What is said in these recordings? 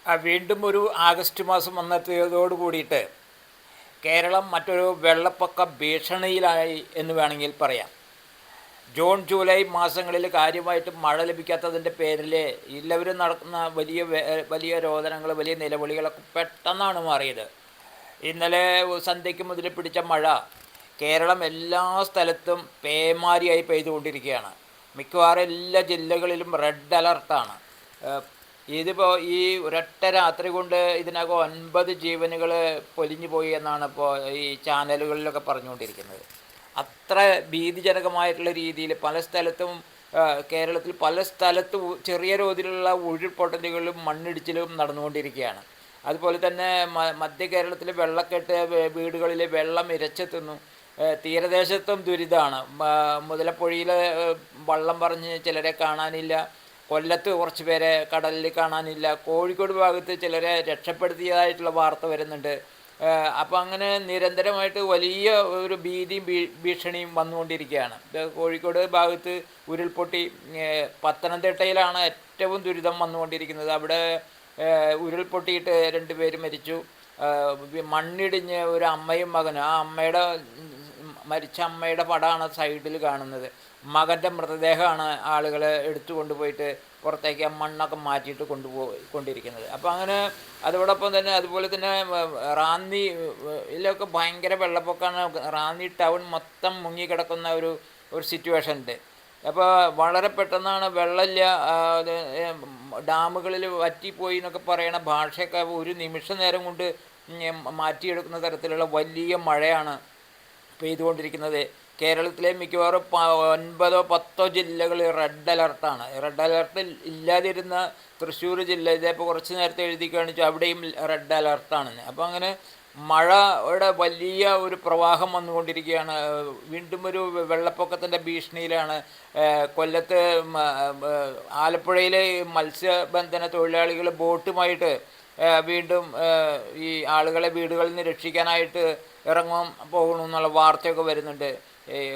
വീണ്ടും ഒരു ആഗസ്റ്റ് മാസം വന്നെത്തിയതോട് കൂടിയിട്ട് കേരളം മറ്റൊരു വെള്ളപ്പൊക്ക ഭീഷണിയിലായി എന്ന് വേണമെങ്കിൽ പറയാം. ജൂൺ ജൂലൈ മാസങ്ങളിൽ കാര്യമായിട്ട് മഴ ലഭിക്കാത്തതിൻ്റെ പേരിൽ എല്ലാവരും നടക്കുന്ന വലിയ രോദനങ്ങൾ, വലിയ നിലവിളികളൊക്കെ പെട്ടെന്നാണ് മാറിയത്. ഇന്നലെ സന്ധ്യയ്ക്ക് മുതൽ പിടിച്ച മഴ കേരളം എല്ലാ സ്ഥലത്തും പേമാരിയായി പെയ്തുകൊണ്ടിരിക്കുകയാണ്. മിക്കവാറും എല്ലാ ജില്ലകളിലും റെഡ് അലർട്ടാണ്. ഇതിപ്പോൾ ഈ ഒരൊറ്റ രാത്രി കൊണ്ട് ഇതിനകം 9 ജീവനുകൾ പൊലിഞ്ഞു പോയി എന്നാണ് ഇപ്പോൾ ഈ ചാനലുകളിലൊക്കെ പറഞ്ഞുകൊണ്ടിരിക്കുന്നത്. അത്ര ഭീതിജനകമായിട്ടുള്ള രീതിയിൽ പല സ്ഥലത്തും കേരളത്തിൽ പല സ്ഥലത്തും ചെറിയ തോതിലുള്ള ഉരുൾപൊട്ടലുകളും മണ്ണിടിച്ചിലും നടന്നുകൊണ്ടിരിക്കുകയാണ്. അതുപോലെ തന്നെ മധ്യ കേരളത്തിൽ വെള്ളക്കെട്ട്, വീടുകളിൽ വെള്ളം ഇരച്ചെത്തുന്നു. തീരദേശത്തും ദുരിതമാണ്. മുതലപ്പുഴയിൽ വള്ളം പറഞ്ഞ് ചിലരെ കാണാനില്ല. കൊല്ലത്ത് കുറച്ച് പേരെ കടലിൽ കാണാനില്ല. കോഴിക്കോട് ഭാഗത്ത് ചിലരെ രക്ഷപ്പെടുത്തിയതായിട്ടുള്ള വാർത്ത വരുന്നുണ്ട്. അപ്പോൾ അങ്ങനെ നിരന്തരമായിട്ട് വലിയ ഒരു ഭീതിയും ഭീഷണിയും വന്നുകൊണ്ടിരിക്കുകയാണ്. കോഴിക്കോട് ഭാഗത്ത് ഉരുൾപൊട്ടി. പത്തനംതിട്ടയിലാണ് ഏറ്റവും ദുരിതം വന്നുകൊണ്ടിരിക്കുന്നത്. അവിടെ ഉരുൾപൊട്ടിയിട്ട് 2 പേര് മരിച്ചു. മണ്ണിടിഞ്ഞ് ഒരു അമ്മയും മകനും, ആ മരിച്ച അമ്മയുടെ പടമാണ് സൈഡിൽ കാണുന്നത്. മകൻ്റെ മൃതദേഹമാണ് ആളുകൾ എടുത്തു കൊണ്ടുപോയിട്ട് പുറത്തേക്ക് ആ മണ്ണൊക്കെ മാറ്റിയിട്ട് കൊണ്ടിരിക്കുന്നത്. അപ്പോൾ അങ്ങനെ അതോടൊപ്പം തന്നെ അതുപോലെ തന്നെ റാന്നിയിലൊക്കെ ഭയങ്കര വെള്ളപ്പൊക്കമാണ്. റാന്നി ടൗൺ മൊത്തം മുങ്ങിക്കിടക്കുന്ന ഒരു സിറ്റുവേഷൻ ഉണ്ട്. അപ്പോൾ വളരെ പെട്ടെന്നാണ് വെള്ളമില്ല, ഡാമുകളിൽ വറ്റിപ്പോയി എന്നൊക്കെ പറയണ ഭാഷയൊക്കെ ഒരു നിമിഷ നേരം കൊണ്ട് മാറ്റിയെടുക്കുന്ന തരത്തിലുള്ള വലിയ മഴയാണ് പെയ്തുകൊണ്ടിരിക്കുന്നത്. കേരളത്തിലെ മിക്കവാറും 9-10 ജില്ലകൾ റെഡ് അലർട്ടാണ്. റെഡ് അലർട്ട് ഇല്ലാതിരുന്ന തൃശ്ശൂർ ജില്ല, ഇതേപ്പോൾ കുറച്ച് നേരത്തെ എഴുതി കാണിച്ചു, അവിടെയും റെഡ് അലർട്ടാണ്. അപ്പോൾ അങ്ങനെ മഴയുടെ വലിയ ഒരു പ്രവാഹം വന്നുകൊണ്ടിരിക്കുകയാണ്. വീണ്ടും ഒരു വെള്ളപ്പൊക്കത്തിൻ്റെ ഭീഷണിയിലാണ്. കൊല്ലത്ത്, ആലപ്പുഴയിൽ മത്സ്യബന്ധന തൊഴിലാളികൾ ബോട്ടുമായിട്ട് വീണ്ടും ഈ ആളുകളെ വീടുകളിൽ നിന്ന് രക്ഷിക്കാനായിട്ട് പോകണമെന്നുള്ള വാർത്തയൊക്കെ വരുന്നുണ്ട്.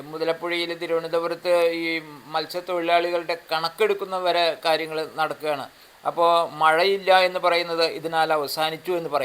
മുതലപ്പുഴയിൽ, തിരുവനന്തപുരത്ത് ഈ മത്സ്യത്തൊഴിലാളികളുടെ കണക്കെടുക്കുന്ന വരെ കാര്യങ്ങൾ നടക്കുകയാണ്. അപ്പോൾ മഴയില്ല എന്ന് പറയുന്നത് ഇതിനാൽ അവസാനിച്ചു എന്ന് പറയാം.